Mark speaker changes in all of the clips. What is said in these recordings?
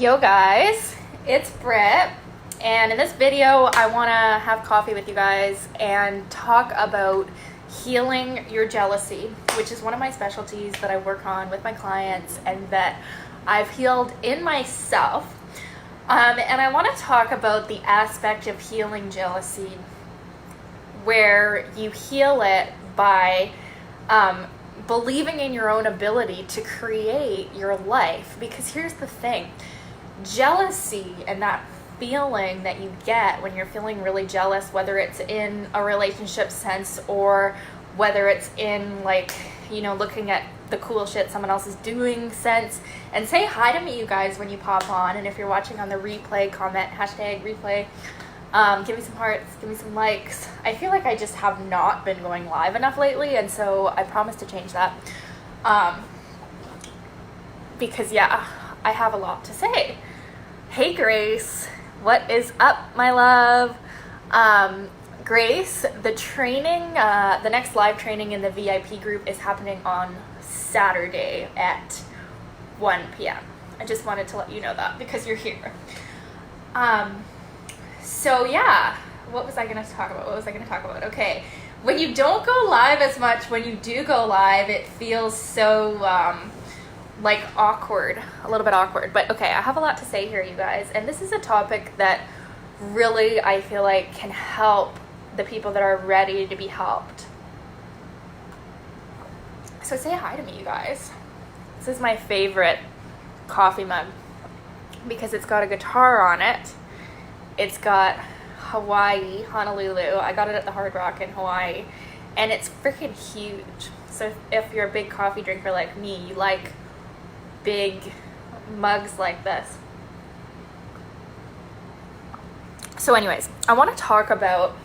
Speaker 1: Yo guys, it's Brit, and in this video I want to have coffee with you guys and talk about healing your jealousy, which is one of my specialties that I work on with my clients and that I've healed in myself. And I want to talk about the aspect of healing jealousy where you heal it by believing in your own ability to create your life. Because here's the thing, jealousy and that feeling that you get when you're feeling really jealous, whether it's in a relationship sense or whether it's in looking at the cool shit someone else is doing sense. And say hi to me, you guys, when you pop on, and if you're watching on the replay, comment #replay. Give me some hearts, give me some likes. I feel like I just have not been going live enough lately, and so I promise to change that. Because I have a lot to say. Hey Grace, what is up, my love? Grace, the training, the next live training in the VIP group is happening on Saturday at 1 p.m. I just wanted to let you know that because you're here. So yeah, what was I going to talk about? Okay, when you don't go live as much, when you do go live, it feels so awkward, a little bit awkward. But okay, I have a lot to say here, you guys, and this is a topic that really I feel like can help the people that are ready to be helped. So say hi to me, you guys. This is my favorite coffee mug because it's got a guitar on it. It's got Hawaii, Honolulu. I got it at the Hard Rock in Hawaii, and it's freaking huge. So if you're a big coffee drinker like me, you like big mugs like this. So anyways, I want to talk about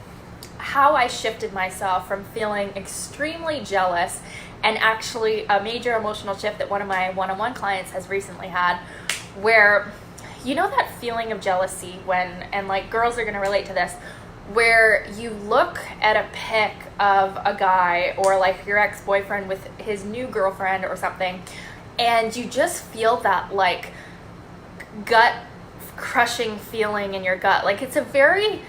Speaker 1: how I shifted myself from feeling extremely jealous, and actually a major emotional shift that one of my one-on-one clients has recently had, where you know that feeling of jealousy when, and girls are going to relate to this, where you look at a pic of a guy or your ex-boyfriend with his new girlfriend or something, and you just feel that gut crushing feeling in your gut. It's a very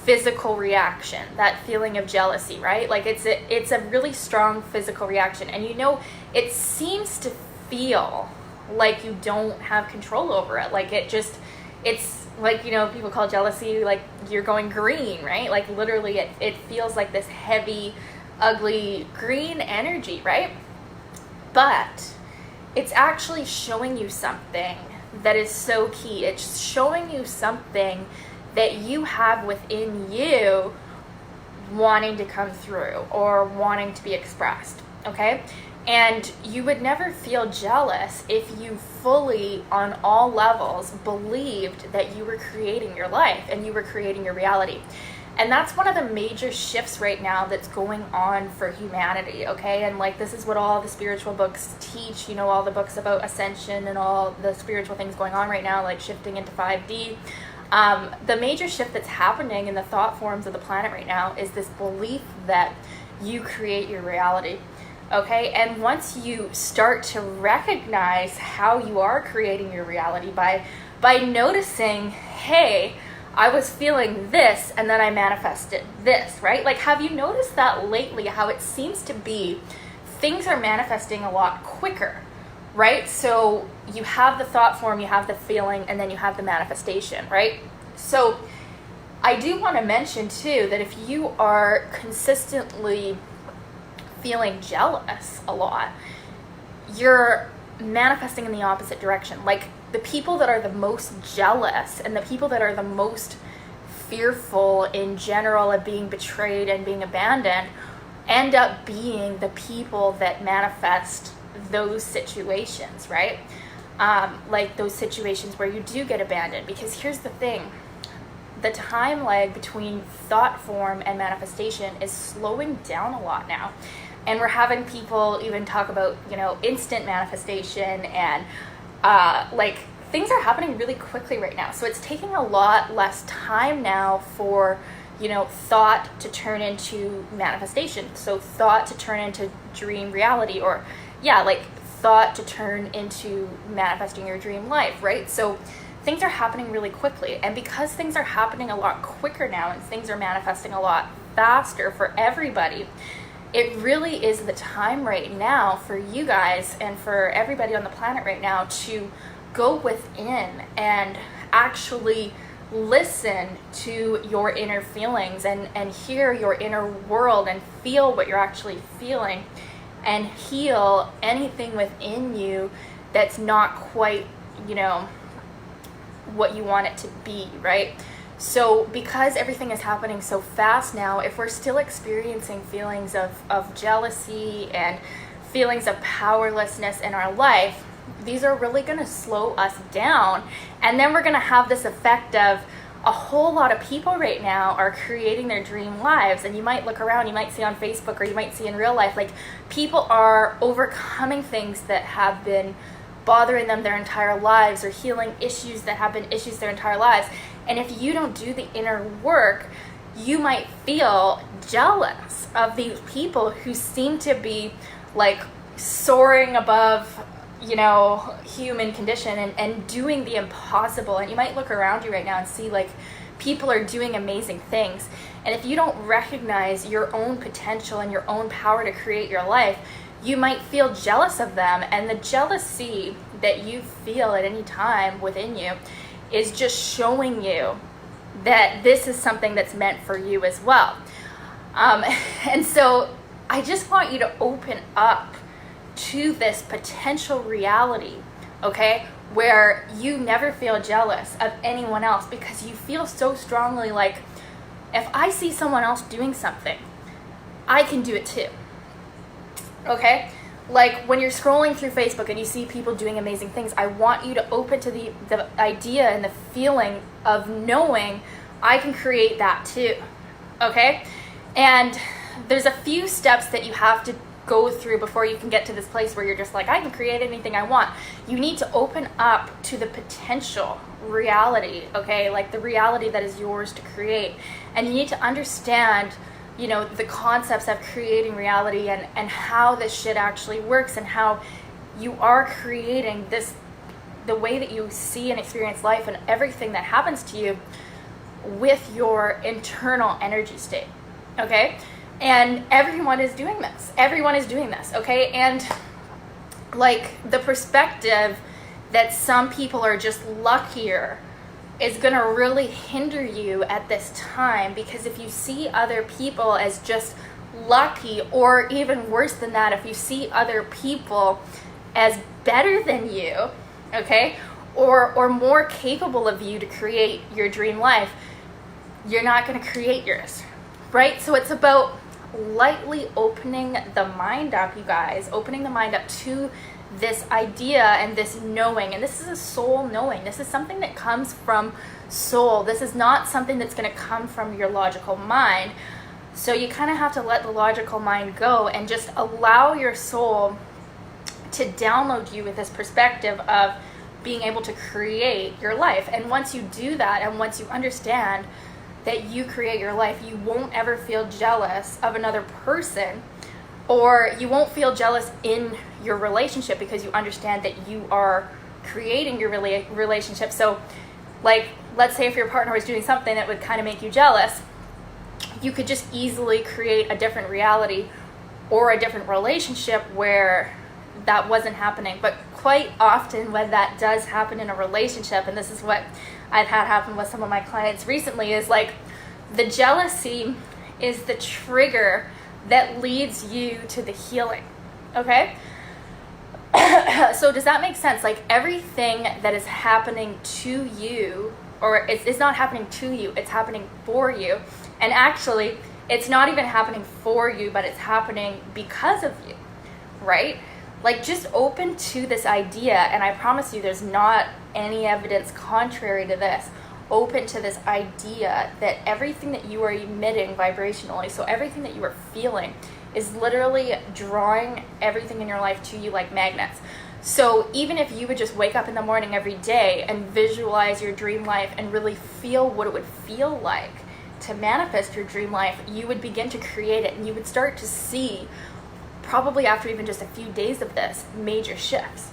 Speaker 1: physical reaction, that feeling of jealousy, right? It's a really strong physical reaction, and it seems to feel like you don't have control over it. It's people call jealousy you're going green, right? Literally it feels like this heavy, ugly green energy, right? But it's actually showing you something that is so key. It's showing you something that you have within you wanting to come through or wanting to be expressed, okay? And you would never feel jealous if you fully, on all levels, believed that you were creating your life and you were creating your reality. And that's one of the major shifts right now that's going on for humanity, okay? And this is what all the spiritual books teach, all the books about ascension and all the spiritual things going on right now, shifting into 5D. The major shift that's happening in the thought forms of the planet right now is this belief that you create your reality. Okay, and once you start to recognize how you are creating your reality by noticing, hey, I was feeling this and then I manifested this, right? Have you noticed that lately, how it seems to be things are manifesting a lot quicker, right? So you have the thought form, you have the feeling, and then you have the manifestation, right? So I do want to mention too that if you are consistently feeling jealous a lot, you're manifesting in the opposite direction. The people that are the most jealous and the people that are the most fearful in general of being betrayed and being abandoned end up being the people that manifest those situations, right? Those situations where you do get abandoned. Because here's the thing, the time lag between thought form and manifestation is slowing down a lot now. And we're having people even talk about, instant manifestation and things are happening really quickly right now. So it's taking a lot less time now for, thought to turn into manifestation. So thought to turn into dream reality, or thought to turn into manifesting your dream life, right? So things are happening really quickly. And because things are happening a lot quicker now and things are manifesting a lot faster for everybody, it really is the time right now for you guys and for everybody on the planet right now to go within and actually listen to your inner feelings and hear your inner world and feel what you're actually feeling and heal anything within you that's not quite, what you want it to be, right? So because everything is happening so fast now, if we're still experiencing feelings of jealousy and feelings of powerlessness in our life, these are really going to slow us down. And then we're going to have this effect of a whole lot of people right now are creating their dream lives. And you might look around, you might see on Facebook, or you might see in real life, like people are overcoming things that have been bothering them their entire lives, or healing issues that have been issues their entire lives. And if you don't do the inner work, you might feel jealous of these people who seem to be like soaring above, human condition and doing the impossible. And you might look around you right now and see like people are doing amazing things. And if you don't recognize your own potential and your own power to create your life, you might feel jealous of them. And the jealousy that you feel at any time within you is just showing you that this is something that's meant for you as well. And so I just want you to open up to this potential reality, okay, where you never feel jealous of anyone else, because you feel so strongly like, if I see someone else doing something, I can do it too. Okay? Like when you're scrolling through Facebook and you see people doing amazing things, I want you to open to the idea and the feeling of knowing I can create that too. Okay? And there's a few steps that you have to go through before you can get to this place where you're just like, I can create anything I want. You need to open up to the potential reality, okay? Like the reality that is yours to create. And you need to understand the concepts of creating reality and how this shit actually works, and how you are creating this, the way that you see and experience life and everything that happens to you with your internal energy state, okay? And everyone is doing this. Everyone is doing this, okay? And like the perspective that some people are just luckier is going to really hinder you at this time, because if you see other people as just lucky, or even worse than that, if you see other people as better than you, okay, or more capable of you to create your dream life, you're not going to create yours, right? So it's about lightly opening the mind up, you guys, opening the mind up to this idea and this knowing. And this is a soul knowing. This is something that comes from soul. This is not something that's going to come from your logical mind. So you kind of have to let the logical mind go and just allow your soul to download you with this perspective of being able to create your life. And once you do that, and once you understand that you create your life, you won't ever feel jealous of another person, or you won't feel jealous in your relationship, because you understand that you are creating your relationship. So like, let's say if your partner was doing something that would kind of make you jealous, you could just easily create a different reality or a different relationship where that wasn't happening. But quite often when that does happen in a relationship, and this is what I've had happen with some of my clients recently, is like the jealousy is the trigger that leads you to the healing, okay? So does that make sense? Like everything that is happening to you, or it's not happening to you, it's happening for you. And actually, it's not even happening for you, but it's happening because of you, right? Like just open to this idea, and I promise you there's not any evidence contrary to this. Open to this idea that everything that you are emitting vibrationally, so everything that you are feeling, is literally drawing everything in your life to you like magnets. So even if you would just wake up in the morning every day and visualize your dream life and really feel what it would feel like to manifest your dream life, you would begin to create it, and you would start to see probably after even just a few days of this, major shifts,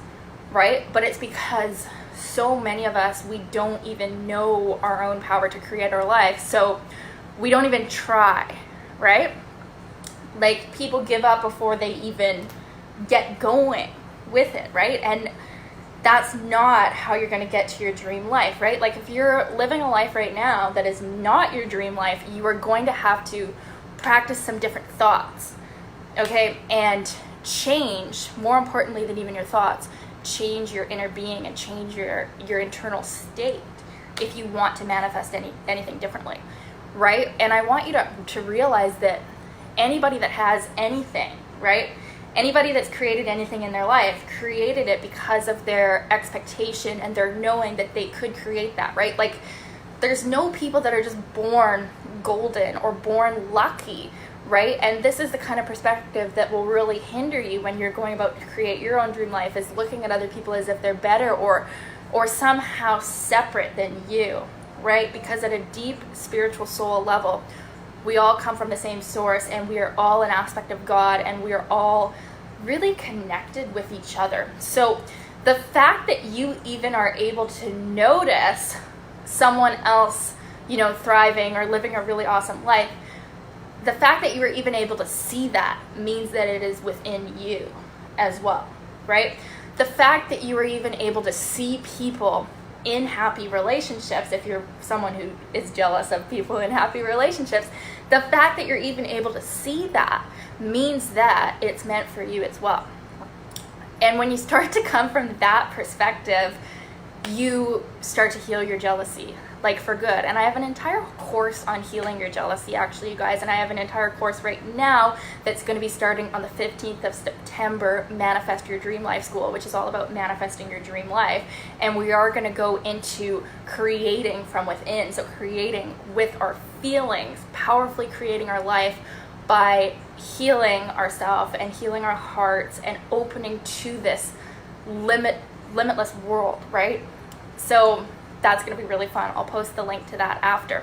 Speaker 1: right? But it's because so many of us, we don't even know our own power to create our life. So we don't even try, right? Like, people give up before they even get going with it, right? And that's not how you're going to get to your dream life, right? Like, if you're living a life right now that is not your dream life, you are going to have to practice some different thoughts, okay? And change, more importantly than even your thoughts, change your inner being and change your internal state if you want to manifest anything differently, right? And I want you to realize that anybody that has anything, right? Anybody that's created anything in their life created it because of their expectation and their knowing that they could create that, right? Like, there's no people that are just born golden or born lucky, right? And this is the kind of perspective that will really hinder you when you're going about to create your own dream life, is looking at other people as if they're better or somehow separate than you, right? Because at a deep spiritual soul level, we all come from the same source, and we are all an aspect of God, and we are all really connected with each other. So the fact that you even are able to notice someone else, thriving or living a really awesome life, the fact that you were even able to see that means that it is within you as well, right? The fact that you were even able to see people in happy relationships, if you're someone who is jealous of people in happy relationships, the fact that you're even able to see that means that it's meant for you as well. And when you start to come from that perspective, you start to heal your jealousy, like, for good. And I have an entire course on healing your jealousy, actually, you guys. And I have an entire course right now that's going to be starting on the 15th of September, Manifest Your Dream Life School, which is all about manifesting your dream life. And we are going to go into creating from within. So creating with our feelings, powerfully creating our life by healing ourselves and healing our hearts and opening to this limitless world, right? So that's going to be really fun. I'll post the link to that after.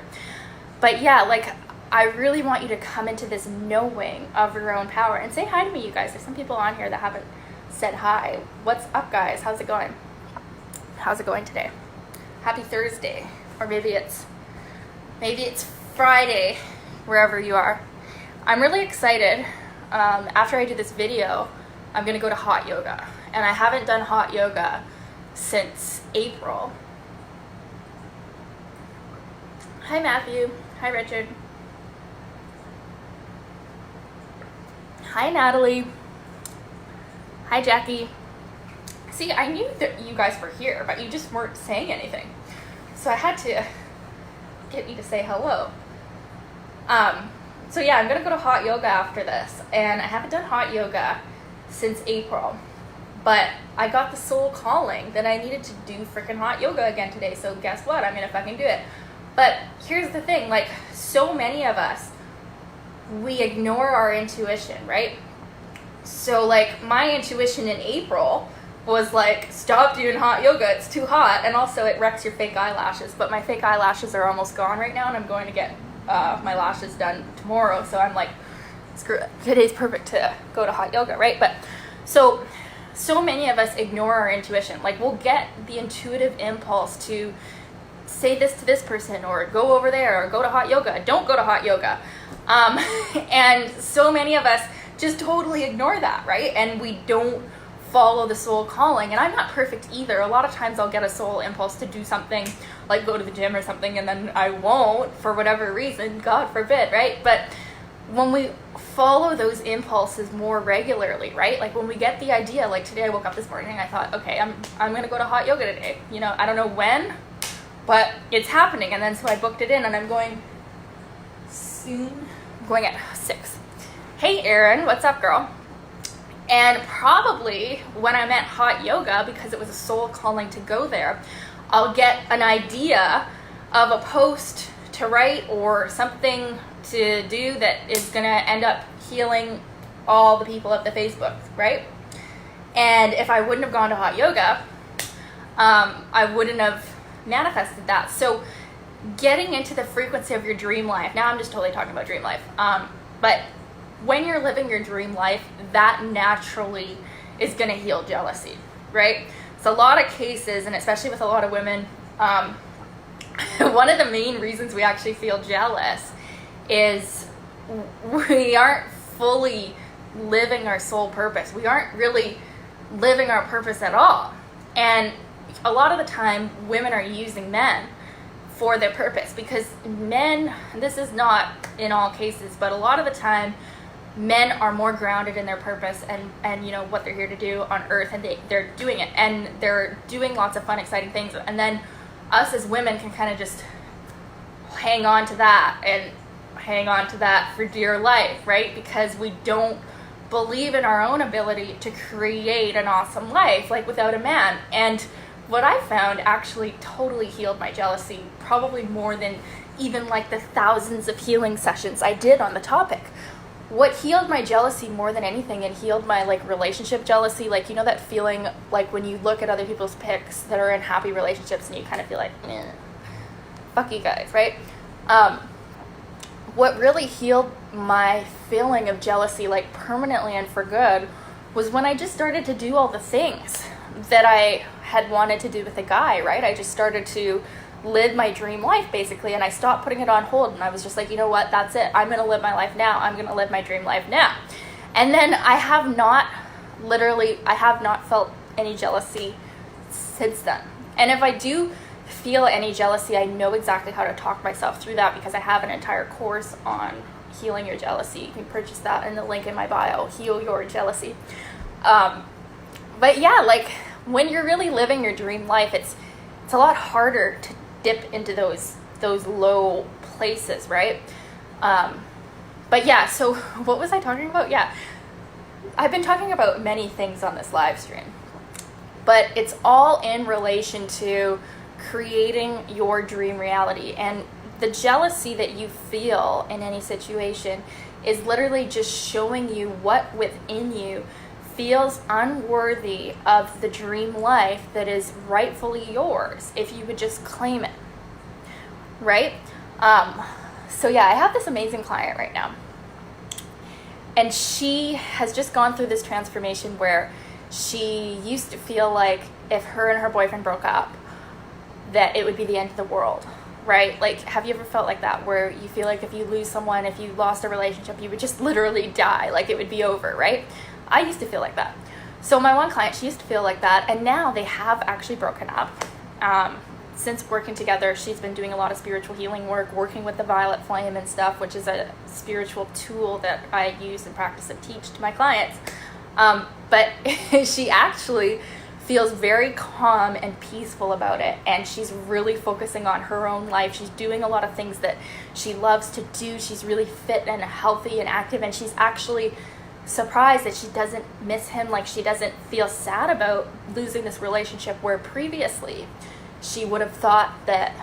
Speaker 1: But yeah, like, I really want you to come into this knowing of your own power. And say hi to me, you guys. There's some people on here that haven't said hi. What's up, guys? How's it going? How's it going today? Happy Thursday. Or maybe it's Friday, wherever you are. I'm really excited. After I do this video, I'm going to go to hot yoga. And I haven't done hot yoga since April. Hi, Matthew. Hi, Richard. Hi, Natalie. Hi, Jackie. See, I knew that you guys were here, but you just weren't saying anything. So I had to get you to say hello. So yeah, I'm going to go to hot yoga after this. And I haven't done hot yoga since April. But I got the soul calling that I needed to do freaking hot yoga again today. So guess what? I'm going to fucking do it. But here's the thing, like, so many of us, we ignore our intuition, right? So, like, my intuition in April was like, stop doing hot yoga, it's too hot, and also it wrecks your fake eyelashes. But my fake eyelashes are almost gone right now, and I'm going to get my lashes done tomorrow, so I'm like, screw it, today's perfect to go to hot yoga, right? But so many of us ignore our intuition. Like, we'll get the intuitive impulse to say this to this person, or go over there, or go to hot yoga. Don't go to hot yoga. And so many of us just totally ignore that, right? And we don't follow the soul calling. And I'm not perfect either. A lot of times I'll get a soul impulse to do something, like go to the gym or something, and then I won't for whatever reason, God forbid, right? But when we follow those impulses more regularly, right? Like, when we get the idea, like today I woke up this morning, I thought, okay, I'm going to go to hot yoga today. I don't know when, but it's happening. And then so I booked it in, and I'm going soon. I'm going at 6. Hey, Erin, what's up, girl? And probably when I'm at hot yoga, because it was a soul calling to go there, I'll get an idea of a post to write or something to do that is going to end up healing all the people at the Facebook, right? And if I wouldn't have gone to hot yoga, I wouldn't have manifested that. So getting into the frequency of your dream life, now I'm just totally talking about dream life, but when you're living your dream life, that naturally is going to heal jealousy, right? So a lot of cases, and especially with a lot of women, one of the main reasons we actually feel jealous is we aren't fully living our soul purpose. We aren't really living our purpose at all. And a lot of the time, women are using men for their purpose, because men, this is not in all cases, but a lot of the time, men are more grounded in their purpose and you know what they're here to do on earth, and they're doing it, and they're doing lots of fun, exciting things. And then us as women can kind of just hang on to that and hang on to that for dear life, right? Because we don't believe in our own ability to create an awesome life, like without a man. And what I found actually totally healed my jealousy, probably more than even like the thousands of healing sessions I did on the topic. What healed my jealousy more than anything, and healed my like relationship jealousy, like, you know that feeling like when you look at other people's pics that are in happy relationships and you kind of feel like, fuck you guys, right? What really healed my feeling of jealousy, like permanently and for good, was when I just started to do all the things that I had wanted to do with a guy, right? I just started to live my dream life, basically, and I stopped putting it on hold, and I was just like, you know what, that's it. I'm going to live my life now. I'm going to live my dream life now. And then I have not felt any jealousy since then. And if I do feel any jealousy, I know exactly how to talk myself through that, because I have an entire course on healing your jealousy. You can purchase that in the link in my bio, Heal Your Jealousy. But yeah, like when you're really living your dream life, it's a lot harder to dip into those low places, right? But yeah, so what was I talking about? Yeah, I've been talking about many things on this live stream, but it's all in relation to creating your dream reality. And the jealousy that you feel in any situation is literally just showing you what within you feels unworthy of the dream life that is rightfully yours if you would just claim it, right? So yeah, I have this amazing client right now, and she has just gone through this transformation where she used to feel like if her and her boyfriend broke up, that it would be the end of the world, right? Like, have you ever felt like that, where you feel like if you lose someone, if you lost a relationship, you would just literally die, like it would be over, right? I used to feel like that. So my one client, she used to feel like that, and now they have actually broken up. Since working together, she's been doing a lot of spiritual healing work, working with the violet flame and stuff, which is a spiritual tool that I use and practice and teach to my clients. But she actually feels very calm and peaceful about it, and she's really focusing on her own life. She's doing a lot of things that she loves to do. She's really fit and healthy and active, and she's actually surprised that she doesn't miss him. Like, she doesn't feel sad about losing this relationship, where previously she would have thought that,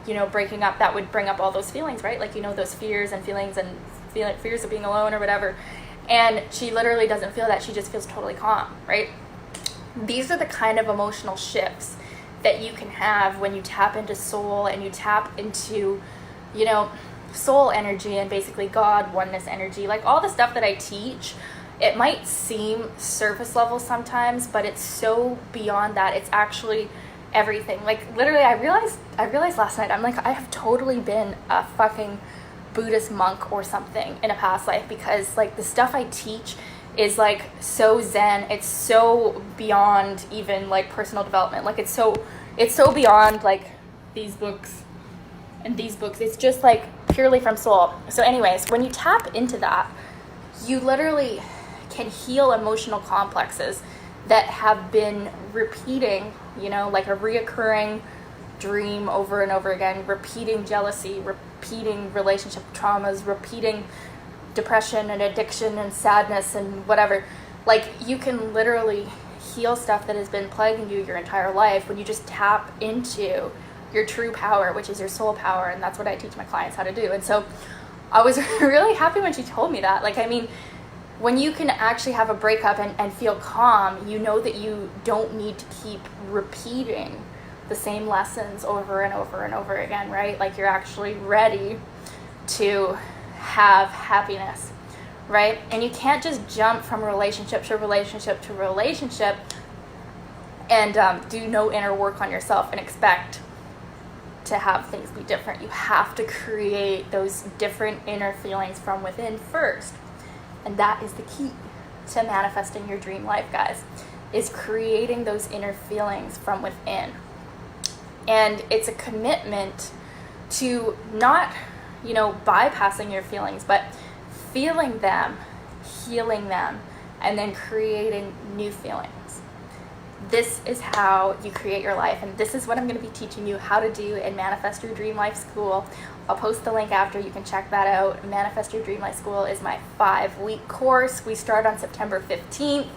Speaker 1: you know, breaking up, that would bring up all those feelings, right? Like, you know, those fears and feelings and fears of being alone or whatever. And she literally doesn't feel that. She just feels totally calm, right? These are the kind of emotional shifts that you can have when you tap into soul and you tap into, you know, soul energy and basically God, oneness energy. Like, all the stuff that I teach, it might seem surface level sometimes, but it's so beyond that. It's actually everything. Like, literally, I realized last night, I'm like, I have totally been a fucking Buddhist monk or something in a past life, because like the stuff I teach is like so zen. It's so beyond even like personal development. Like, it's so beyond like these books and these books. It's just like purely from soul. So anyways, when you tap into that, you literally can heal emotional complexes that have been repeating, you know, like a reoccurring dream over and over again, repeating jealousy, repeating relationship traumas, repeating depression and addiction and sadness and whatever. Like, you can literally heal stuff that has been plaguing you your entire life when you just tap into your true power, which is your soul power. And that's what I teach my clients how to do. And so I was really happy when she told me that. Like, I mean, when you can actually have a breakup and feel calm, you know that you don't need to keep repeating the same lessons over and over and over again, right? Like, you're actually ready to have happiness, right? And you can't just jump from relationship to relationship to relationship and do no inner work on yourself and expect to have things be different. You have to create those different inner feelings from within first. And that is the key to manifesting your dream life, guys, is creating those inner feelings from within. And it's a commitment to not, bypassing your feelings, but feeling them, healing them, and then creating new feelings. This is how you create your life, and this is what I'm going to be teaching you how to do in Manifest Your Dream Life School. I'll post the link after. You can check that out. Manifest Your Dream Life School is my 5-week course. We start on September 15th,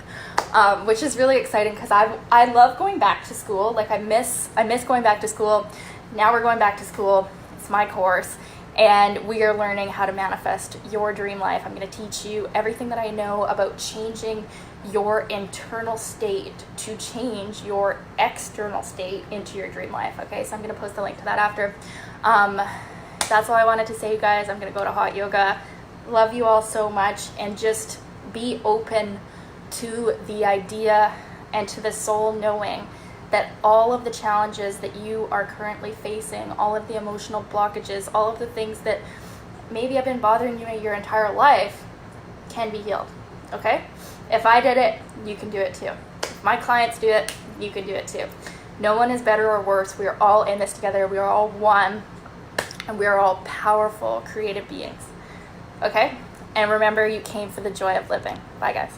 Speaker 1: which is really exciting because I love going back to school. Like I miss going back to school. Now we're going back to school. It's my course, and we are learning how to manifest your dream life. I'm going to teach you everything that I know about changing your internal state to change your external state into your dream life. Okay, so I'm going to post the link to that after. That's all I wanted to say, you guys. I'm going to go to hot yoga. Love you all so much, and just be open to the idea and to the soul knowing that all of the challenges that you are currently facing, all of the emotional blockages, all of the things that maybe have been bothering you your entire life can be healed. Okay? If I did it, you can do it too. If my clients do it, you can do it too. No one is better or worse. We are all in this together. We are all one, and we are all powerful, creative beings. Okay? And remember, you came for the joy of living. Bye, guys.